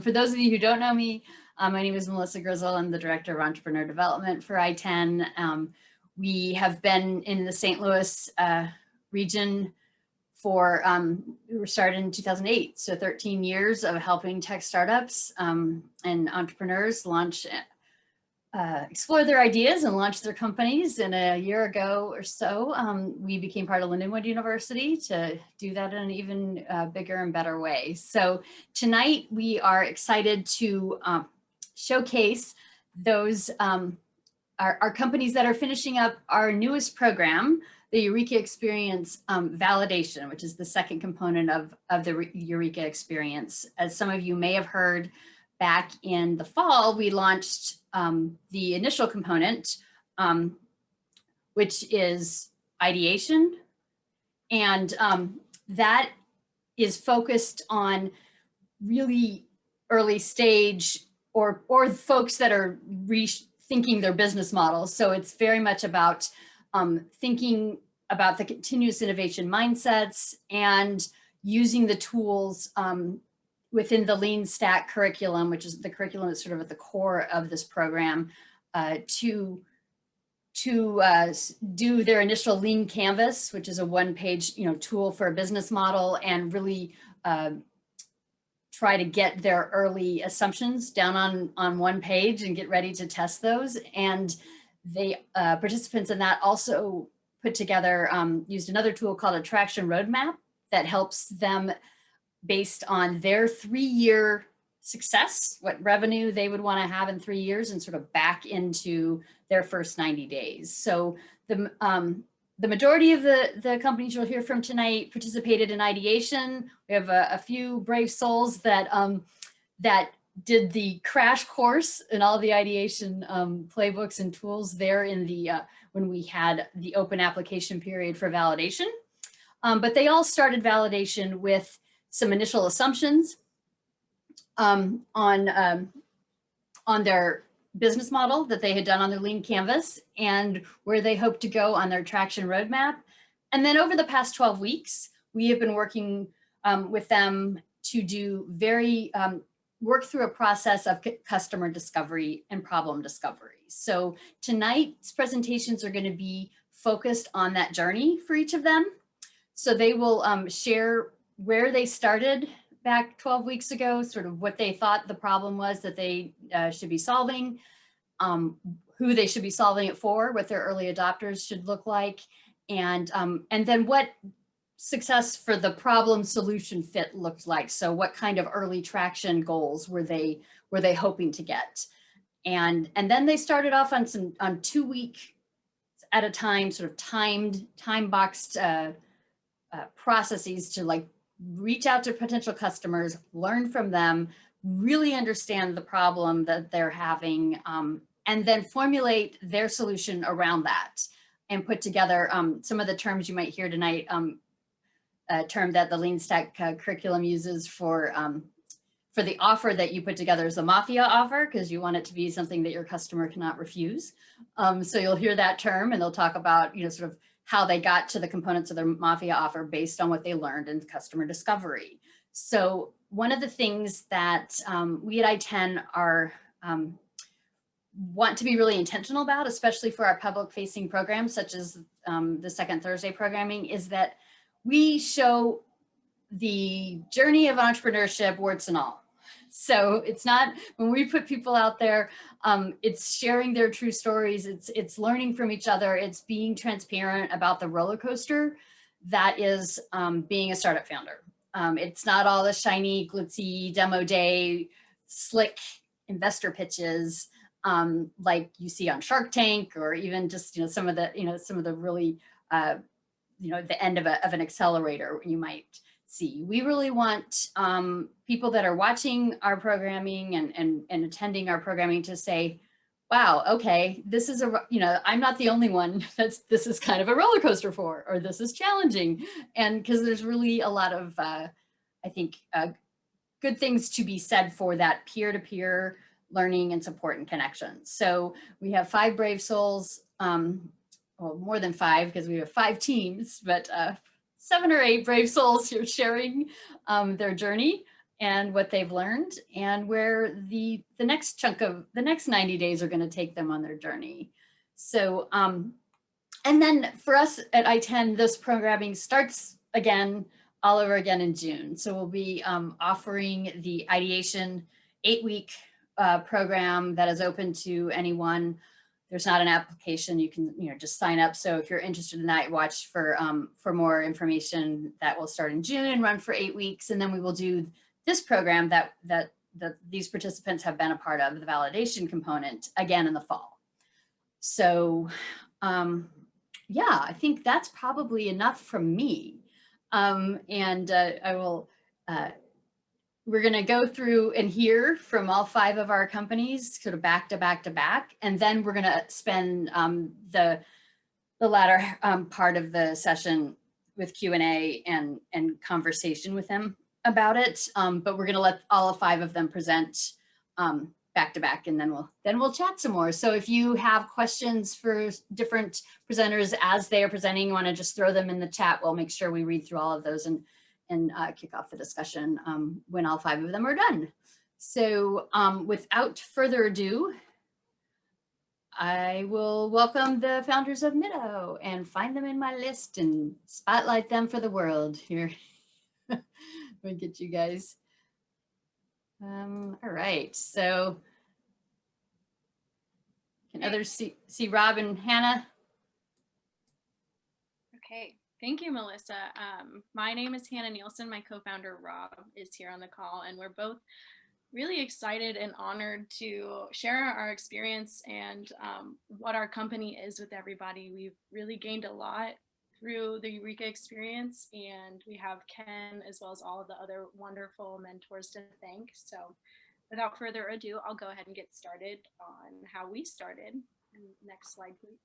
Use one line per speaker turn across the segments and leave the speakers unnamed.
for those of you who don't know me, my name is Melissa Grizzle. I'm the Director of Entrepreneur Development for ITEN. We have been in the St. Louis region for, we were started in 2008, so 13 years of helping tech startups and entrepreneurs launch, explore their ideas and launch their companies. And a year ago or so, we became part of Lindenwood University to do that in an even bigger and better way. So tonight we are excited to showcase those our companies that are finishing up our newest program, the Eureka Experience validation, which is the second component of the Eureka Experience. As some of you may have heard, back in the fall, we launched the initial component, which is Ideation. And that is focused on really early stage or folks that are rethinking their business models. So it's very much about thinking about the continuous innovation mindsets and using the tools within the Lean Stack curriculum, which is the curriculum that's sort of at the core of this program, to do their initial Lean Canvas, which is a one-page tool for a business model, and really try to get their early assumptions down on one page and get ready to test those. And they participants in that also put together, used another tool called a traction roadmap that helps them based on their 3-year success, what revenue they would want to have in 3 years, and sort of back into their first 90 days. So the majority of the companies you'll hear from tonight participated in Ideation. We have a few brave souls that that did the crash course in all the Ideation playbooks and tools there in the when we had the open application period for validation. But they all started validation with some initial assumptions on their business model that they had done on their Lean Canvas and where they hope to go on their traction roadmap. And then over the past 12 weeks, we have been working with them to do work through a process of customer discovery and problem discovery. So tonight's presentations are going to be focused on that journey for each of them. So they will share where they started back 12 weeks ago, sort of what they thought the problem was that they should be solving, who they should be solving it for, what their early adopters should look like, and then what success for the problem solution fit looked like. So what kind of early traction goals were they hoping to get? And then they started off on 2 week at a time, sort of time boxed processes to like reach out to potential customers, learn from them, really understand the problem that they're having, and then formulate their solution around that and put together some of the terms you might hear tonight, a term that the Lean Stack curriculum uses for the offer that you put together is a mafia offer, because you want it to be something that your customer cannot refuse. So you'll hear that term, and they'll talk about, sort of how they got to the components of their mafia offer based on what they learned in customer discovery. So one of the things that we at ITEN want to be really intentional about, especially for our public facing programs, such as the Second Thursday programming, is that we show the journey of entrepreneurship, warts and all. So it's not, when we put people out there, it's sharing their true stories, it's learning from each other, it's being transparent about the roller coaster that is being a startup founder. It's not all the shiny, glitzy demo day, slick investor pitches like you see on Shark Tank, or even just some of the really the end of an accelerator you might see. We really want people that are watching our programming and attending our programming to say, wow, okay, this is I'm not the only one this is kind of a roller coaster for, or this is challenging. And because there's really a lot of, I think, good things to be said for that peer-to-peer learning and support and connection. So we have 5 brave souls, well, more than 5 because we have 5 teams, but 7 or 8 brave souls here sharing their journey. and what they've learned, and where the next chunk of the next 90 days are going to take them on their journey. So, and then for us at ITEN, this programming starts again, all over again in June. So we'll be offering the Ideation 8-week program that is open to anyone. There's not an application, you can just sign up. So if you're interested in that, watch for more information. That will start in June and run for 8 weeks. And then we will do this program that these participants have been a part of, the validation component, again in the fall. So yeah, I think that's probably enough from me. I will, we're going to go through and hear from all 5 of our companies sort of back to back to back. And then we're going to spend the latter part of the session with Q&A and conversation with them about it. But we're going to let all 5 of them present back to back, and then we'll chat some more. So if you have questions for different presenters as they are presenting, you want to just throw them in the chat, we'll make sure we read through all of those and kick off the discussion when all 5 of them are done. So without further ado, I will welcome the founders of Mitto and find them in my list and spotlight them for the world here. Let me get you guys. All right, so can others see Rob and Hannah?
Okay, thank you, Melissa. My name is Hannah Nielsen. My co-founder Rob is here on the call, and we're both really excited and honored to share our experience and what our company is with everybody. We've really gained a lot through the Eureka Experience, and we have Ken as well as all of the other wonderful mentors to thank. So without further ado, I'll go ahead and get started on how we started. Next slide, please.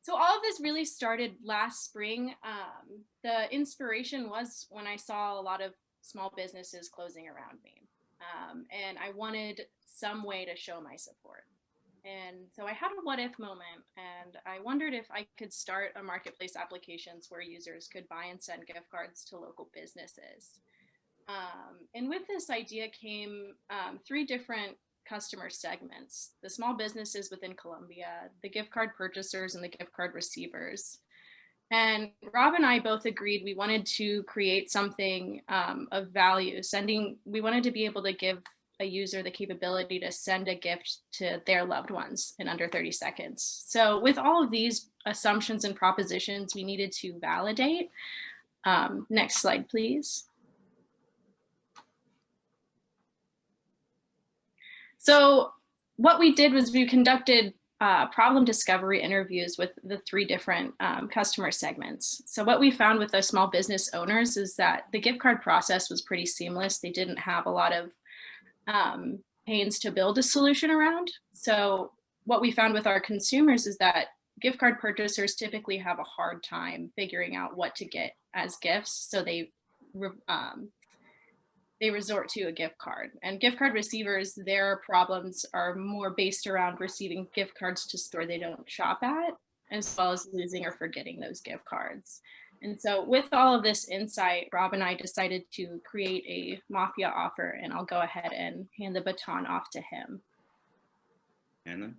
So all of this really started last spring. The inspiration was when I saw a lot of small businesses closing around me. And I wanted some way to show my support. And so I had a what if moment, and I wondered if I could start a marketplace applications where users could buy and send gift cards to local businesses. And with this idea came 3 different customer segments: the small businesses within Colombia, the gift card purchasers, and the gift card receivers. And Rob and I both agreed we wanted to create something of value. We wanted to be able to give a user the capability to send a gift to their loved ones in under 30 seconds. So with all of these assumptions and propositions, we needed to validate. Next slide, please. So what we did was we conducted problem discovery interviews with the 3 different customer segments. So what we found with the small business owners is that the gift card process was pretty seamless. They didn't have a lot of pains to build a solution around. So what we found with our consumers is that gift card purchasers typically have a hard time figuring out what to get as gifts. So they resort to a gift card. And gift card receivers, their problems are more based around receiving gift cards to a store they don't shop at, as well as losing or forgetting those gift cards. And so with all of this insight, Rob and I decided to create a Mafia offer, and I'll go ahead and hand the baton off to him.
Hannah.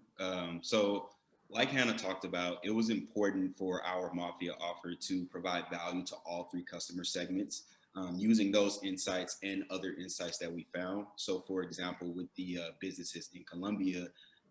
So like Hannah talked about, it was important for our Mafia offer to provide value to all 3 customer segments, using those insights and other insights that we found. So for example, with the businesses in Colombia,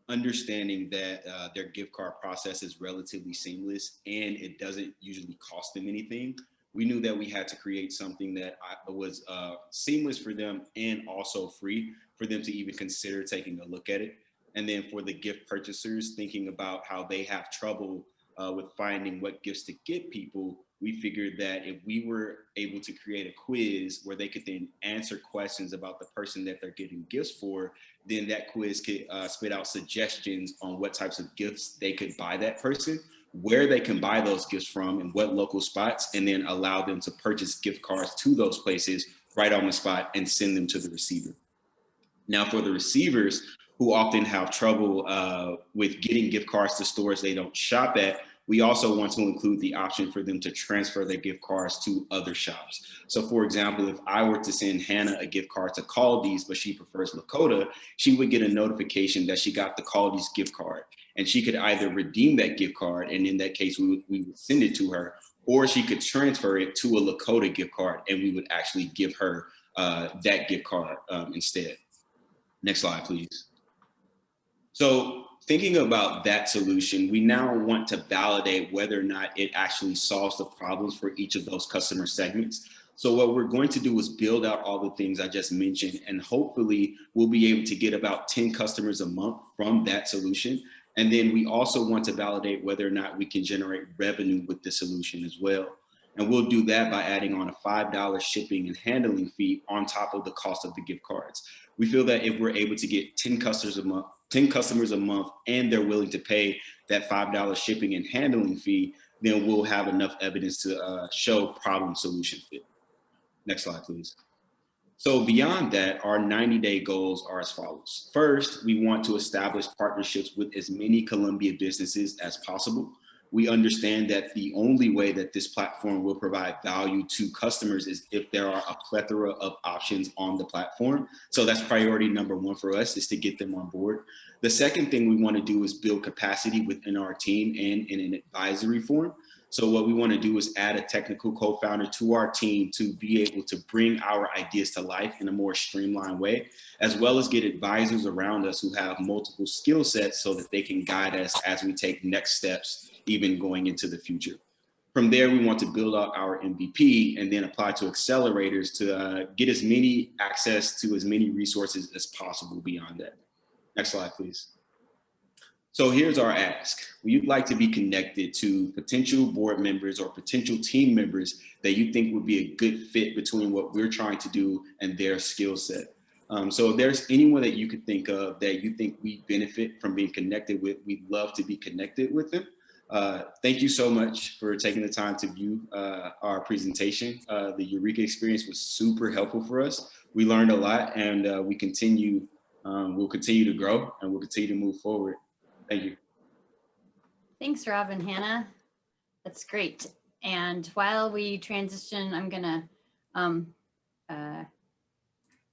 understanding that their gift card process is relatively seamless and it doesn't usually cost them anything, we knew that we had to create something that was seamless for them and also free for them to even consider taking a look at it. And then for the gift purchasers, thinking about how they have trouble with finding what gifts to get people, we figured that if we were able to create a quiz where they could then answer questions about the person that they're getting gifts for, then that quiz could spit out suggestions on what types of gifts they could buy that person, where they can buy those gifts from and what local spots, and then allow them to purchase gift cards to those places right on the spot and send them to the receiver. Now for the receivers who often have trouble with getting gift cards to stores they don't shop at, we also want to include the option for them to transfer their gift cards to other shops. So for example, if I were to send Hannah a gift card to Caldi's, but she prefers Lakota, she would get a notification that she got the Caldi's gift card. And she could either redeem that gift card, and in that case, we would send it to her, or she could transfer it to a Lakota gift card, and we would actually give her that gift card instead. Next slide, please. So thinking about that solution, we now want to validate whether or not it actually solves the problems for each of those customer segments. So what we're going to do is build out all the things I just mentioned, and hopefully we'll be able to get about 10 customers a month from that solution. And then we also want to validate whether or not we can generate revenue with the solution as well. And we'll do that by adding on a $5 shipping and handling fee on top of the cost of the gift cards. We feel that if we're able to get 10 customers a month, and they're willing to pay that $5 shipping and handling fee, then we'll have enough evidence to show problem solution fit. Next slide, please. So beyond that, our 90-day goals are as follows. First, we want to establish partnerships with as many Columbia businesses as possible. We understand that the only way that this platform will provide value to customers is if there are a plethora of options on the platform. So that's priority number one for us, is to get them on board. The second thing we want to do is build capacity within our team and in an advisory form. So what we want to do is add a technical co-founder to our team to be able to bring our ideas to life in a more streamlined way, as well as get advisors around us who have multiple skill sets so that they can guide us as we take next steps, even going into the future. From there, we want to build out our MVP and then apply to accelerators to get as many access to as many resources as possible beyond that. Next slide, please. So here's our ask. We'd like to be connected to potential board members or potential team members that you think would be a good fit between what we're trying to do and their skill set. So if there's anyone that you could think of that you think we benefit from being connected with, we'd love to be connected with them. Thank you so much for taking the time to view our presentation. The Eureka Experience was super helpful for us. We learned a lot, and we'll continue to grow, and we'll continue to move forward. Thank you.
Thanks, Rob and Hannah. That's great. And while we transition, I'm gonna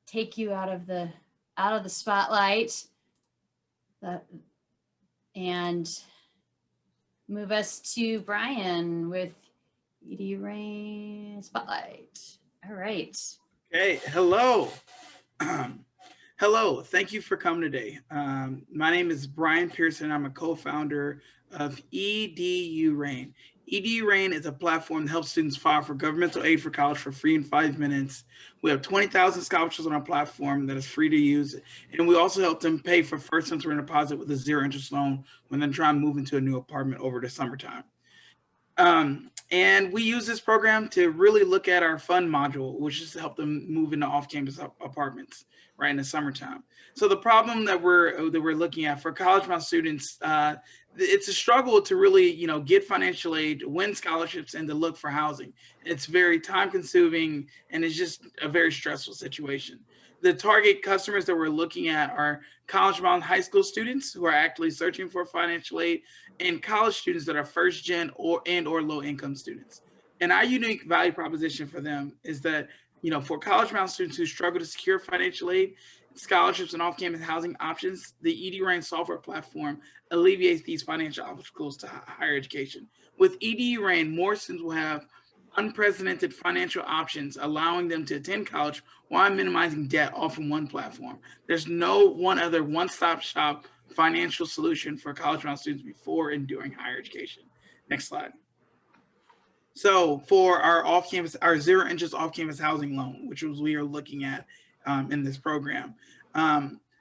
take you out of the spotlight and move us to Brian with EDUrain Spotlight. All right.
Okay, hello. Hello, thank you for coming today. My name is Brian Pearson. I'm a co-founder of EDUrain. EDUrain is a platform that helps students file for governmental aid for college for free in 5 minutes. We have 20,000 scholarships on our platform that is free to use. And we also help them pay for first semester deposit with a 0 interest loan when they're trying to move into a new apartment over the summertime. And we use this program to really look at our fund module, which is to help them move into off-campus apartments right in the summertime. So the problem that we're looking at for college-bound students, it's a struggle to really, get financial aid, win scholarships, and to look for housing. It's very time-consuming, and it's just a very stressful situation. The target customers that we're looking at are college-bound high school students who are actively searching for financial aid, and college students that are first-gen or low-income students. And our unique value proposition for them is that, for college-bound students who struggle to secure financial aid, scholarships, and off-campus housing options, the EDUrain software platform alleviates these financial obstacles to higher education. With EDUrain, more students will have unprecedented financial options, allowing them to attend college while minimizing debt, all from one platform. There's no one other one-stop shop financial solution for college-bound students before and during higher education. Next slide. So for our off-campus, our 0 interest off-campus housing loan, which was we are looking at in this program.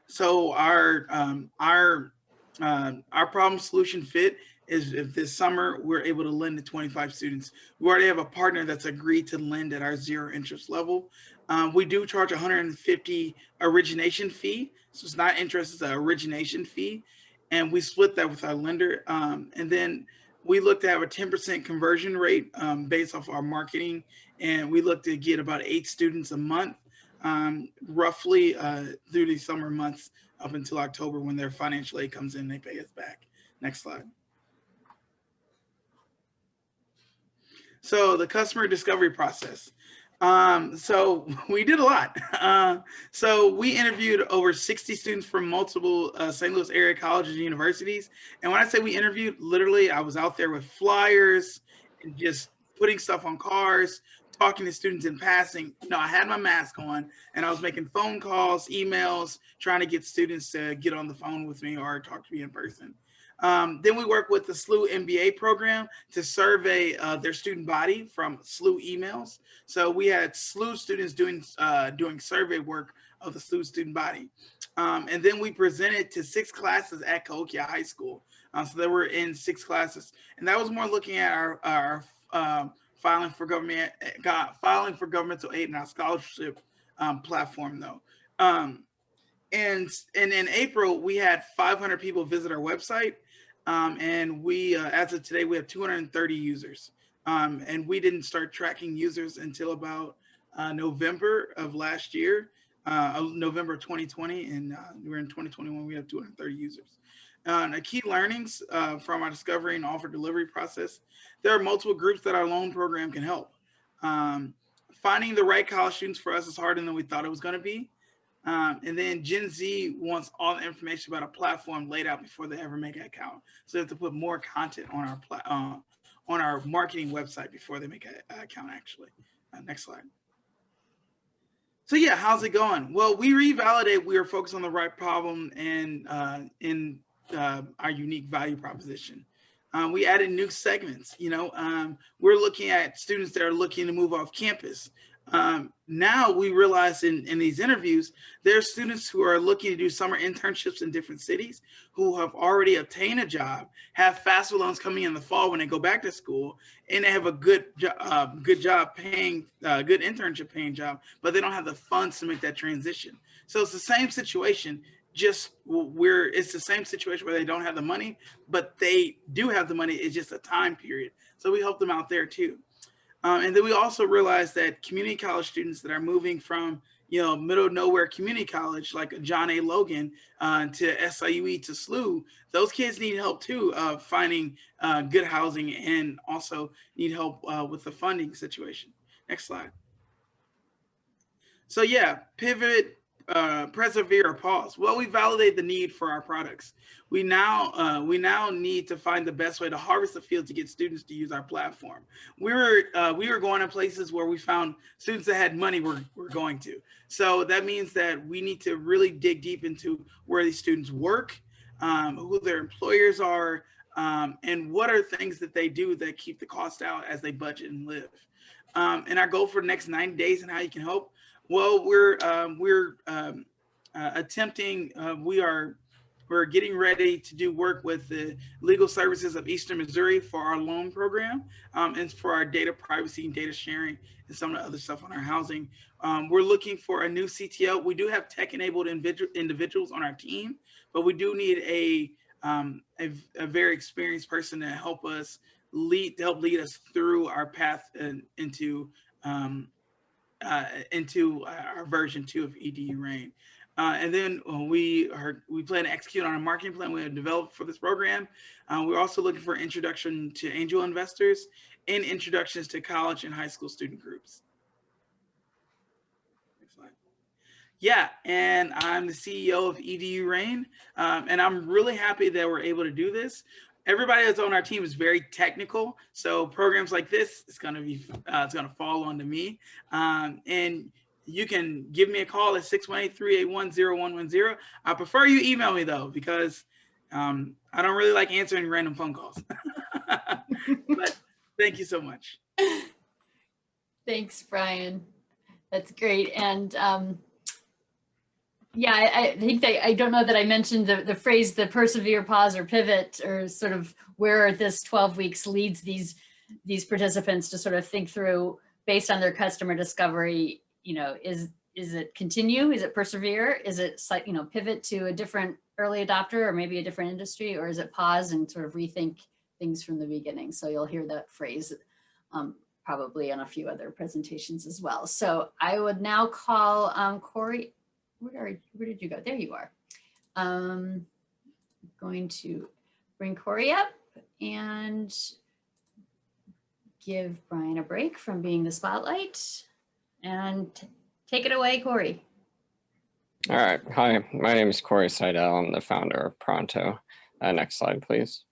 So our problem solution fit is if this summer we're able to lend to 25 students. We already have a partner that's agreed to lend at our 0 interest level. We do charge $150 origination fee. So it's not interest, it's an origination fee. And we split that with our lender. And then we look to have a 10% conversion rate based off our marketing. And we look to get about 8 students a month, roughly through the summer months up until October when their financial aid comes in, they pay us back. Next slide. So the customer discovery process. So we did a lot. So we interviewed over 60 students from multiple St. Louis area colleges and universities. And when I say we interviewed, literally I was out there with flyers and just putting stuff on cars, talking to students in passing. No, I had my mask on and I was making phone calls, emails, trying to get students to get on the phone with me or talk to me in person. Then we work with the SLU MBA program to survey their student body from SLU emails. So we had SLU students doing survey work of the SLU student body. And then we presented to 6 classes at Cahokia High School. So they were in 6 classes. And that was more looking at our filing for governmental aid and our scholarship platform though. And in April, we had 500 people visit our website. And we, as of today, we have 230 users. And we didn't start tracking users until about November of last year, November 2020. And we're in 2021, we have 230 users. The key learnings from our discovery and offer delivery process, there are multiple groups that our loan program can help. Finding the right college students for us is harder than we thought it was going to be. And then Gen Z wants all the information about a platform laid out before they ever make an account. So they have to put more content on our marketing website before they make an account actually. Next slide. So yeah, how's it going? Well, we revalidate we are focused on the right problem and in our unique value proposition. We added new segments, we're looking at students that are looking to move off campus. Now we realize in these interviews, there are students who are looking to do summer internships in different cities, who have already obtained a job, have FAFSA loans coming in the fall when they go back to school, and they have a good job paying, good internship paying job, but they don't have the funds to make that transition. So it's the same situation, just it's the same situation where they don't have the money, but they do have the money. It's just a time period. So we help them out there too. And then we also realized that community college students that are moving from, middle of nowhere community college, like John A. Logan to SIUE to SLU, those kids need help too, finding good housing and also need help with the funding situation. Next slide. So yeah, pivot, persevere, or pause. Well, we validate the need for our products. We now need to find the best way to harvest the field to get students to use our platform. We were going to places where we found students that had money were going to. So that means that we need to really dig deep into where these students work, who their employers are, and what are things that they do that keep the cost out as they budget and live. And our goal for the next 90 days and how you can help. Well, we're attempting. We're getting ready to do work with the Legal Services of Eastern Missouri for our loan program and for our data privacy and data sharing and some of the other stuff on our housing. We're looking for a new CTO. We do have tech-enabled individuals on our team, but we do need a very experienced person to help us lead us through our path into our version 2 of EDUrain. And then we plan to execute on a marketing plan we have developed for this program. We're also looking for introduction to angel investors and introductions to college and high school student groups. Next slide. Yeah, and I'm the CEO of EDUrain, and I'm really happy that we're able to do this. Everybody that's on our team is very technical, so programs like this it's gonna fall onto me. And you can give me a call at 618-381-0110. I prefer you email me though, because I don't really like answering random phone calls. But thank you so much.
Thanks, Brian. That's great. And yeah, I think I don't know that I mentioned the phrase, the persevere, pause, or pivot, or sort of where this 12 weeks leads these participants to sort of think through based on their customer discovery, is it continue? Is it persevere? Is it, pivot to a different early adopter or maybe a different industry, or is it pause and sort of rethink things from the beginning? So you'll hear that phrase probably on a few other presentations as well. So I would now call Corey. Where did you go? There you are. I'm going to bring Corey up, and give Brian a break from being the spotlight and take it away, Corey.
All right. Hi, my name is Corey Seidel. I'm the founder of Pronto. Next slide, please.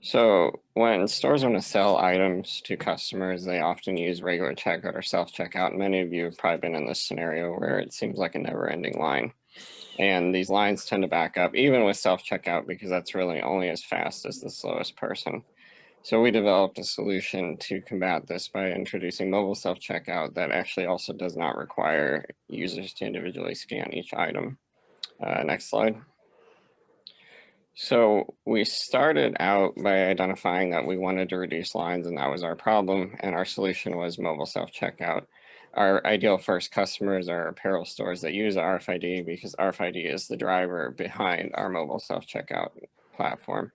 So when stores want to sell items to customers, they often use regular checkout or self-checkout. Many of you have probably been in this scenario where it seems like a never-ending line. And these lines tend to back up even with self-checkout because that's really only as fast as the slowest person. So we developed a solution to combat this by introducing mobile self-checkout that actually also does not require users to individually scan each item. Next slide. So we started out by identifying that we wanted to reduce lines and that was our problem, and our solution was mobile self-checkout. Our ideal first customers are apparel stores that use RFID because RFID is the driver behind our mobile self-checkout platform.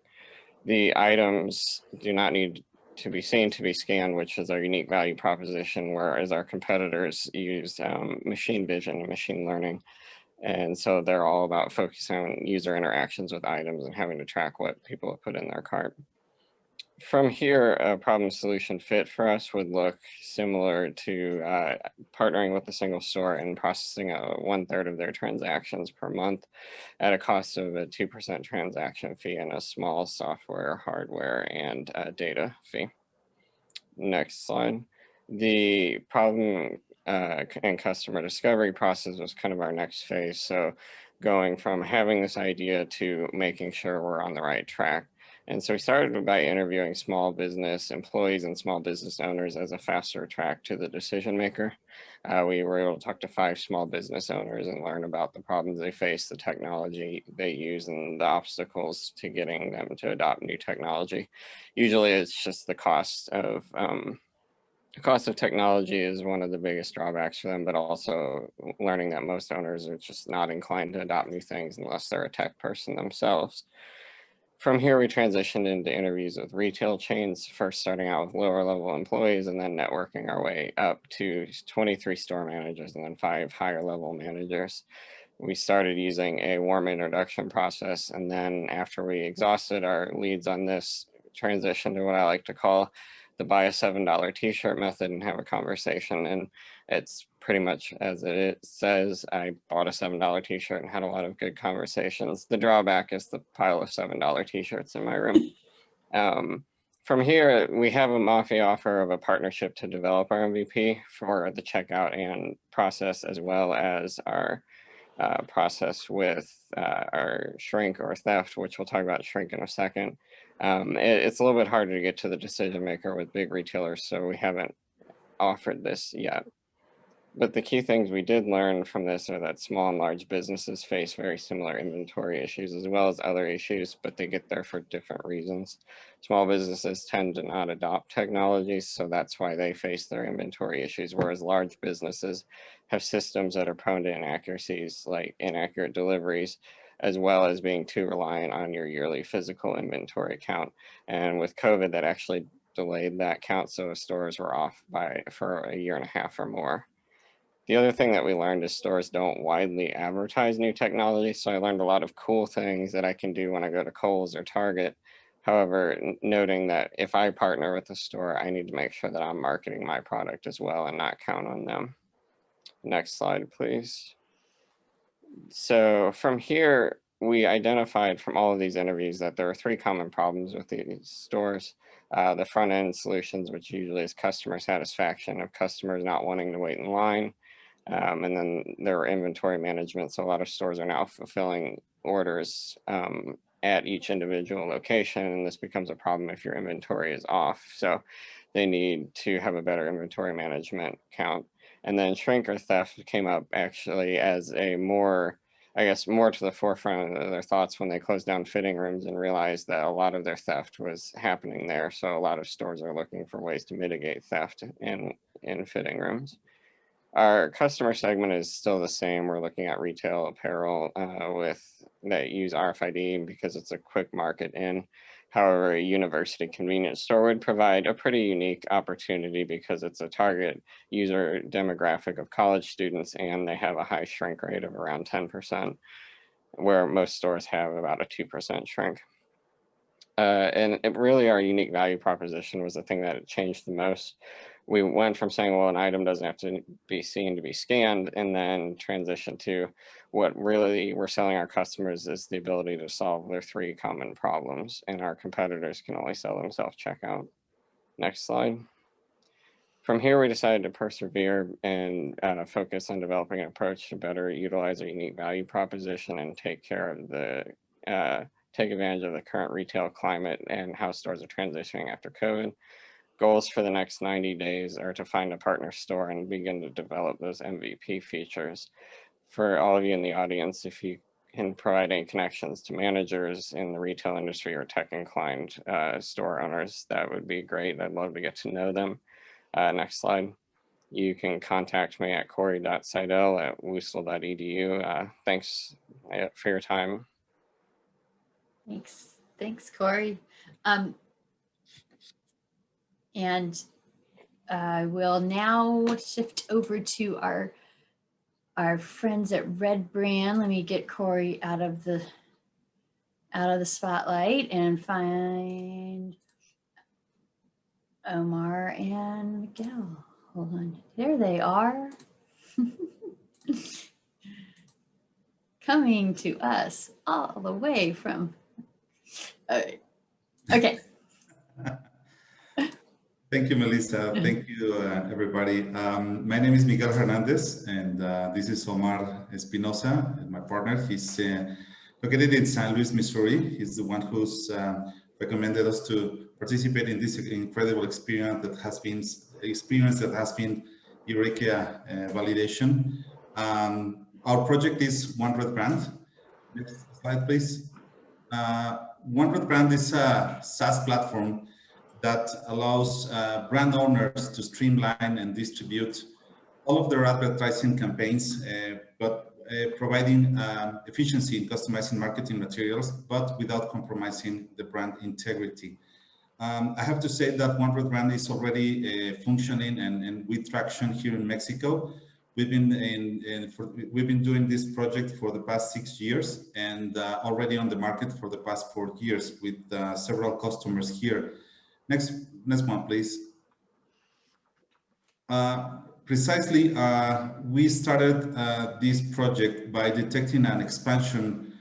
The items do not need to be seen to be scanned, which is our unique value proposition, whereas our competitors use machine vision and machine learning. And so they're all about focusing on user interactions with items and having to track what people have put in their cart. From here, a problem solution fit for us would look similar to partnering with a single store and processing 1/3 of their transactions per month at a cost of a 2% transaction fee and a small software, hardware, and data fee. Next slide. The problem and customer discovery process was kind of our next phase. So going from having this idea to making sure we're on the right track. And so we started by interviewing small business employees and small business owners as a faster track to the decision maker. We were able to talk to 5 small business owners and learn about the problems they face, the technology they use, and the obstacles to getting them to adopt new technology. Usually it's just the cost of technology is one of the biggest drawbacks for them, but also learning that most owners are just not inclined to adopt new things unless they're a tech person themselves. From here, we transitioned into interviews with retail chains, first starting out with lower level employees and then networking our way up to 23 store managers and then 5 higher level managers. We started using a warm introduction process, and then after we exhausted our leads on this, transition to what I like to call the buy a $7 t-shirt method and have a conversation. And it's pretty much as it says. I bought a $7 t-shirt and had a lot of good conversations. The drawback is the pile of $7 t-shirts in my room. From here, we have a Mafia offer of a partnership to develop our MVP for the checkout and process, as well as our process with our shrink or theft, which we'll talk about shrink in a second. It's a little bit harder to get to the decision maker with big retailers, so we haven't offered this yet. But the key things we did learn from this are that small and large businesses face very similar inventory issues as well as other issues, but they get there for different reasons. Small businesses tend to not adopt technologies, so that's why they face their inventory issues, whereas large businesses have systems that are prone to inaccuracies like inaccurate deliveries, as well as being too reliant on your yearly physical inventory count. And with COVID, that actually delayed that count, so stores were off for a year and a half or more. The other thing that we learned is stores don't widely advertise new technology, so I learned a lot of cool things that I can do when I go to Kohl's or Target. However, noting that if I partner with a store, I need to make sure that I'm marketing my product as well and not count on them. Next slide, please. So from here, we identified from all of these interviews that there are 3 common problems with these stores. The front end solutions, which usually is customer satisfaction of customers not wanting to wait in line. And then there were inventory management. So a lot of stores are now fulfilling orders at each individual location, and this becomes a problem if your inventory is off. So they need to have a better inventory management count. And then shrink or theft came up actually as a more to the forefront of their thoughts when they closed down fitting rooms and realized that a lot of their theft was happening there. So a lot of stores are looking for ways to mitigate theft in fitting rooms. Our customer segment is still the same. We're looking at retail apparel that use RFID because it's a quick market in. However, a university convenience store would provide a pretty unique opportunity because it's a target user demographic of college students and they have a high shrink rate of around 10%, where most stores have about a 2% shrink. And it really, our unique value proposition was the thing that changed the most. We went from saying, well, an item doesn't have to be seen to be scanned, and then transition to what really we're selling our customers is the ability to solve their 3 common problems, and our competitors can only sell them self-checkout. Next slide. From here, we decided to persevere and focus on developing an approach to better utilize a unique value proposition and take care of the take advantage of the current retail climate and how stores are transitioning after COVID. Goals for the next 90 days are to find a partner store and begin to develop those MVP features. For all of you in the audience, if you can provide any connections to managers in the retail industry or tech inclined store owners, that would be great. I'd love to get to know them. Next slide. You can contact me at corey.seidel@woosl.edu. Thanks for your time.
Thanks, Corey. And I will now shift over to our friends at Red Brand. Let me get Corey out of the spotlight and find Omar and Miguel. Hold on, there they are. Coming to us all the way from, okay.
Thank you, Melissa. Thank you, everybody. My name is Miguel Hernandez, and this is Omar Espinosa, my partner. He's located in St. Louis, Missouri. He's the one who's recommended us to participate in this incredible experience that has been Eureka validation. Our project is One Red Brand. Next slide, please. One Red Brand is a SaaS platform that allows brand owners to streamline and distribute all of their advertising campaigns, but providing efficiency in customizing marketing materials, but without compromising the brand integrity. I have to say that One Red Brand is already functioning and with traction here in Mexico. We've been doing this project for the past 6 years and already on the market for the past 4 years with several customers here. Next one, please. Precisely, we started this project by detecting an expansion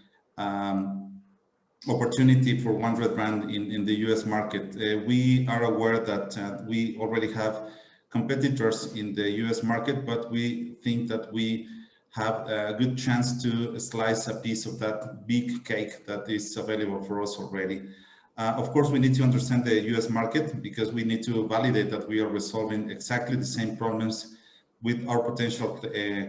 opportunity for One Red Brand in the US market. We are aware that we already have competitors in the US market, but we think that we have a good chance to slice a piece of that big cake that is available for us already. Of course, we need to understand the US market because we need to validate that we are resolving exactly the same problems with our potential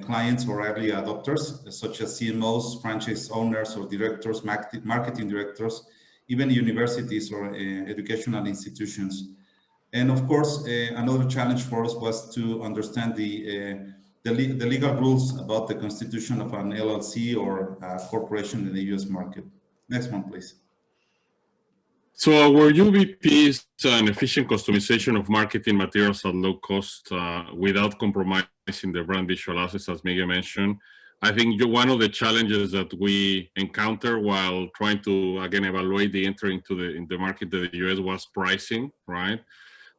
clients or early adopters, such as CMOs, franchise owners or directors, marketing directors, even universities or educational institutions. And of course, another challenge for us was to understand the legal rules about the constitution of an LLC or a corporation in the US market. Next one, please.
So our UVP is an efficient customization of marketing materials at low cost without compromising the brand visual assets, as Miguel mentioned. I think one of the challenges that we encounter while trying to, again, evaluate the entry into the market of the US was pricing, right?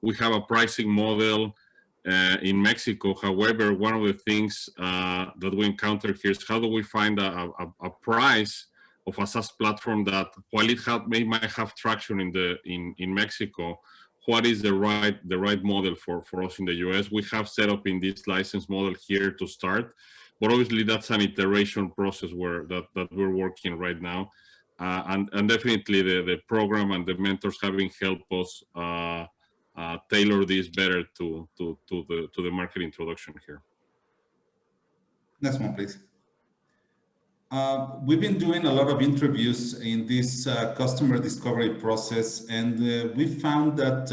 We have a pricing model in Mexico. However, one of the things that we encounter here is how do we find a price of a SaaS platform that, while it might have traction in Mexico, what is the right model for us in the US? We have set up in this license model here to start, but obviously that's an iteration process that we're working right now, and definitely the program and the mentors having helped us tailor this better to the market introduction here.
Next one, please. We've been doing a lot of interviews in this customer discovery process, and we found that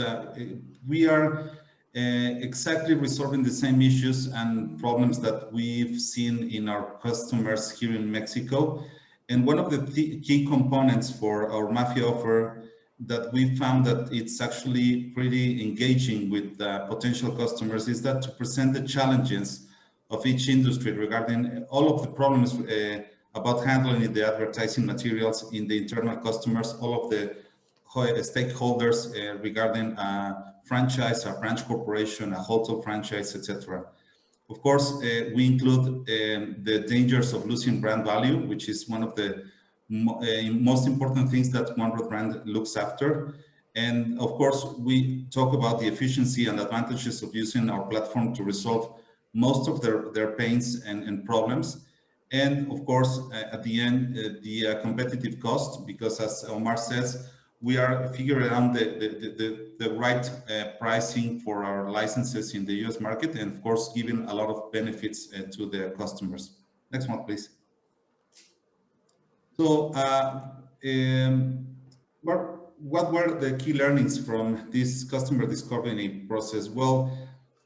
we are exactly resolving the same issues and problems that we've seen in our customers here in Mexico. And one of the key components for our Mafia offer that we found that it's actually pretty engaging with potential customers is that to present the challenges of each industry regarding all of the problems about handling the advertising materials in the internal customers, all of the stakeholders regarding a franchise, a branch corporation, a hotel franchise, etc. Of course, we include the dangers of losing brand value, which is one of the most important things that One Road brand looks after. And of course, we talk about the efficiency and advantages of using our platform to resolve most of their pains and problems. And of course, at the end, the competitive cost, because as Omar says, we are figuring out the right pricing for our licenses in the US market, and of course, giving a lot of benefits to the customers. Next one, please. So, what were the key learnings from this customer discovery process? Well,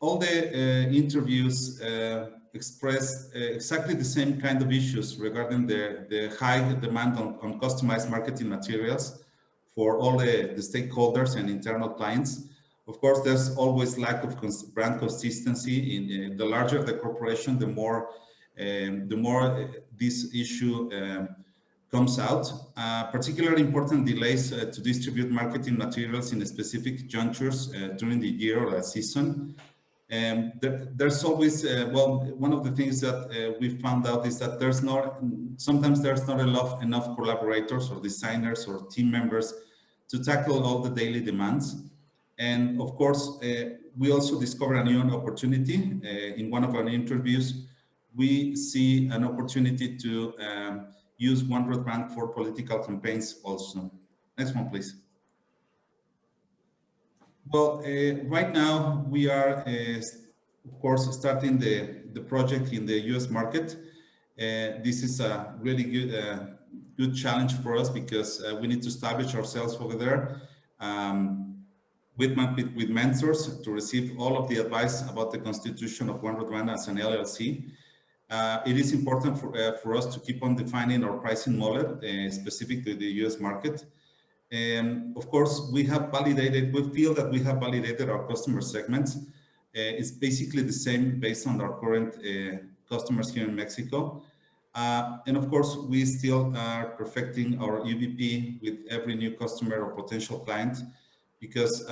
all the interviews expressed exactly the same kind of issues regarding the high demand on customized marketing materials for all the stakeholders and internal clients. Of course, there's always lack of brand consistency. In the larger the corporation, the more this issue comes out. Particularly important delays to distribute marketing materials in specific junctures during the year or a season. There's always, well, one of the things that we found out is that sometimes there's not enough collaborators or designers or team members to tackle all the daily demands. And of course, we also discovered a new opportunity. In one of our interviews, we see an opportunity to use One Road brand for political campaigns also. Next one, please. Well, right now we are, of course, starting the project in the US market. This is a really good challenge for us because we need to establish ourselves over there with mentors to receive all of the advice about the constitution of One Road brand as an LLC. It is important for us to keep on defining our pricing model specific to the US market. And of course, we feel that we have validated our customer segments. It's basically the same based on our current customers here in Mexico. And of course, we still are perfecting our UVP with every new customer or potential client because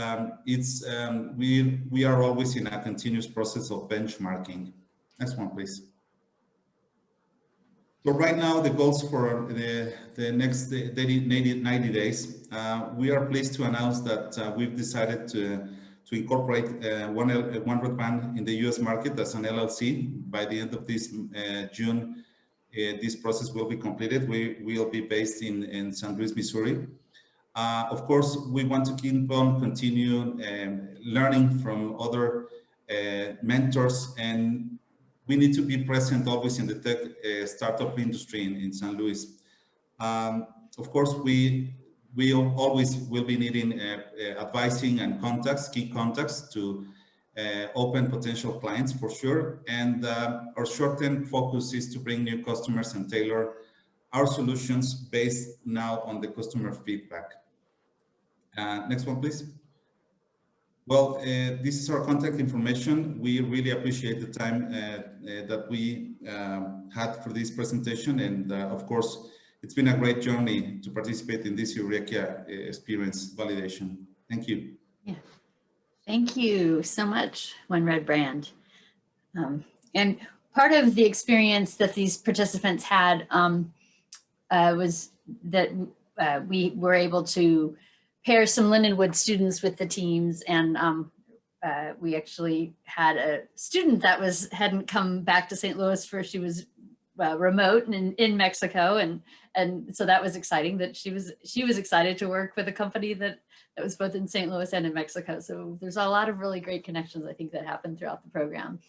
we are always in a continuous process of benchmarking. Next one, please. So right now, the goals for the next 90 days, we are pleased to announce that we've decided to incorporate One Road brand in the US market as an LLC. By the end of this June, this process will be completed. We will be based in St. Louis, Missouri. Of course, we want to keep on continue learning from other mentors, and we need to be present always in the tech startup industry in St. Louis. Of course, we always will be needing advising and key contacts to open potential clients for sure. And our short-term focus is to bring new customers and tailor our solutions based now on the customer feedback. Next one, please. Well, this is our contact information. We really appreciate the time that we had for this presentation. And of course, it's been a great journey to participate in this Eureka Experience validation. Thank you.
Yeah. Thank you so much, One Road brand. And part of the experience that these participants had was that we were able to pair some Lindenwood students with the teams, and we actually had a student that hadn't come back to St. Louis for she was remote and in Mexico, and so that was exciting that she was excited to work with a company that was both in St. Louis and in Mexico. So there's a lot of really great connections I think that happened throughout the program.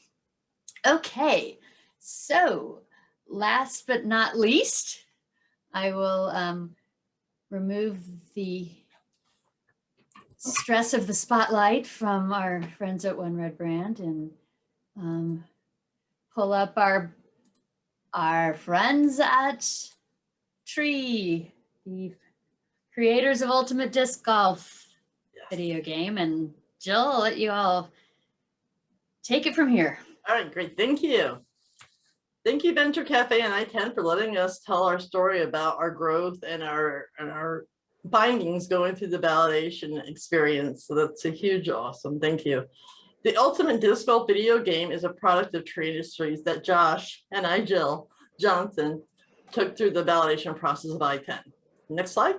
Okay, so last but not least, I will remove the stress of the spotlight from our friends at One Road brand and pull up our friends at Tree, the creators of Ultimate Disc Golf video game. And Jill, I'll let you all take it from here.
All right, great, thank you. Thank you, Venture Cafe and ITEN, for letting us tell our story about our growth and our bindings going through the validation experience. So that's a huge awesome. Thank you. The Ultimate Disc Golf video game is a product of Trade Industries that Josh and I, Jill Johnson, took through the validation process of ITEN. Next slide.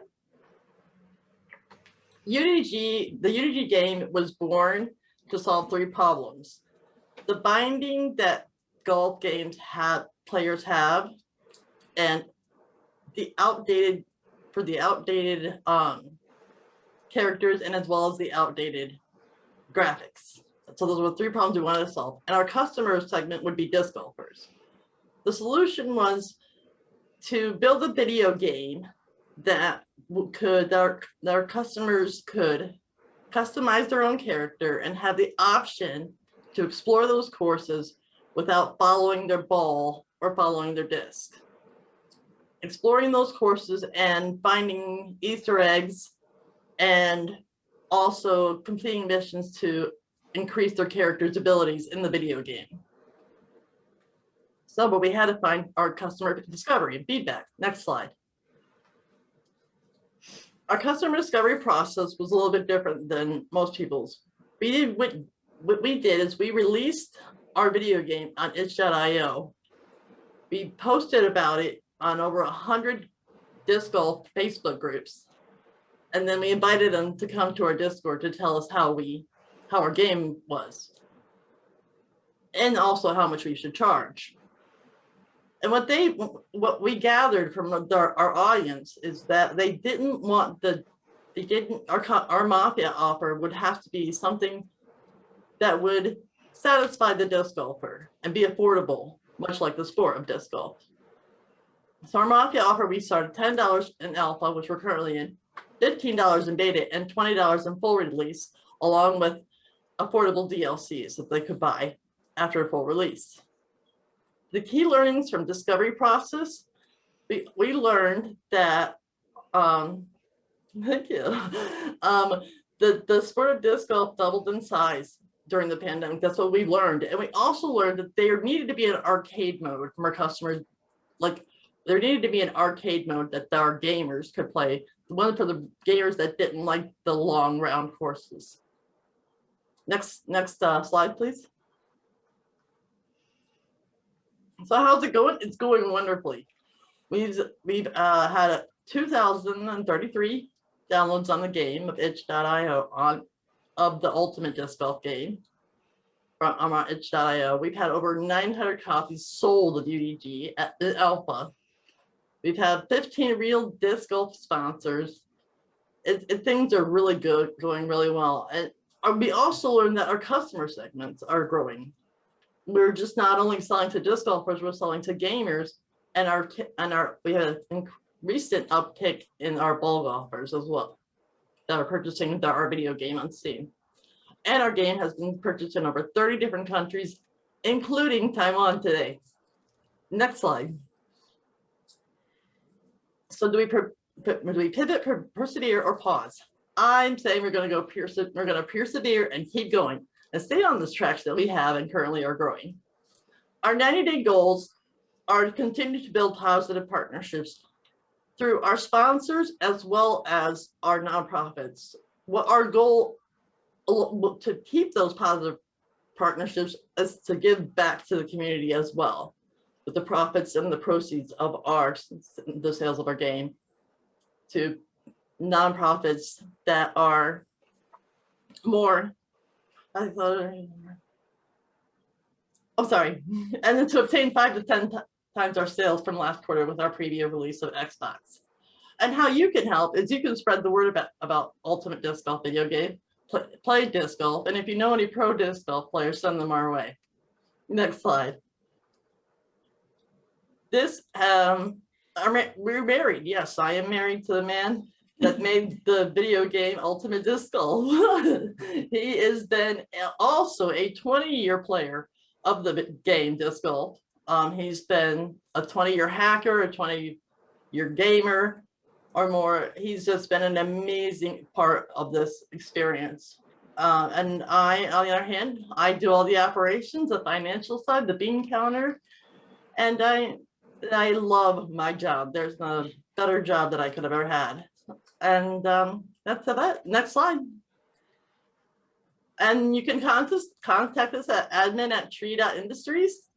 The UDG game was born to solve 3 problems. The binding that golf games players have, and the outdated characters, and as well as the outdated graphics. So those were 3 problems we wanted to solve. And our customer segment would be disc golfers. The solution was to build a video game that our customers could customize their own character and have the option to explore those courses without following their ball or following their disc. Exploring those courses and finding Easter eggs, and also completing missions to increase their character's abilities in the video game. So, but we had to find our customer discovery and feedback. Next slide. Our customer discovery process was a little bit different than most people's. What we did is we released our video game on itch.io. We posted about it on over 100 disc golf Facebook groups. And then we invited them to come to our Discord to tell us how our game was, and also how much we should charge. And what we gathered from our audience is that they didn't want our Mafia offer would have to be something that would satisfy the disc golfer and be affordable, much like the sport of disc golf. So our Mafia offer, we started $10 in alpha, which we're currently in, $15 in beta, and $20 in full release, along with affordable DLCs that they could buy after a full release. The key learnings from discovery process, we learned that, thank you, the sport of disc golf doubled in size during the pandemic. That's what we learned. And we also learned that there needed to be an arcade mode from our customers. Like, there needed to be an arcade mode that our gamers could play, one for the gamers that didn't like the long round courses. Next slide, please. So how's it going? It's going wonderfully. We've had 2,033 downloads on the game of itch.io of the Ultimate Disc Golf game on itch.io. We've had over 900 copies sold of UDG at the alpha. We've had 15 real disc golf sponsors. Things are really good, going really well. And we also learned that our customer segments are growing. We're just not only selling to disc golfers, we're selling to gamers, and we had a recent uptick in our ball golfers as well that are purchasing our video game on Steam. And our game has been purchased in over 30 different countries, including Taiwan today. Next slide. So do we pivot, persevere, or pause? I'm saying we're going to persevere and keep going and stay on this track that we have and currently are growing. Our 90-day goals are to continue to build positive partnerships through our sponsors as well as our nonprofits. What our goal to keep those positive partnerships is to give back to the community as well, with the profits and the proceeds of the sales of our game to nonprofits that are more, and then to obtain 5 to 10 times our sales from last quarter with our preview release of Xbox. And how you can help is you can spread the word about Ultimate Disc Golf video game, play disc golf, and if you know any pro disc golf players, send them our way. Next slide. We're married. Yes, I am married to the man that made the video game Ultimate Disc Golf. He has been also a 20-year player of the game disc golf. He's been a 20-year hacker, a 20-year gamer, or more. He's just been an amazing part of this experience. And I, on the other hand, I do all the operations, the financial side, the bean counter, and I love my job. There's not a better job that I could have ever had. And that's about it. Next slide. And you can contact us at admin@tree.industries,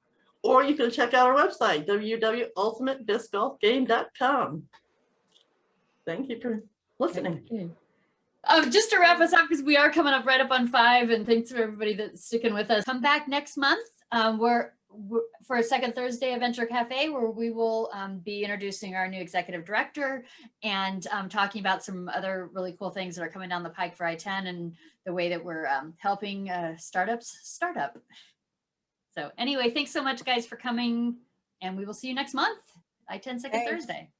or you can check out our website, www.ultimatediscgolfgame.com. Thank you for listening.
Just to wrap us up, because we are coming up right up on 5, and thanks for everybody that's sticking with us. Come back next month. We're for a second Thursday of Venture Cafe, where we will be introducing our new executive director and talking about some other really cool things that are coming down the pike for ITEN and the way that we're helping startups start up. So anyway, thanks so much, guys, for coming, and we will see you next month, ITEN second Thursday.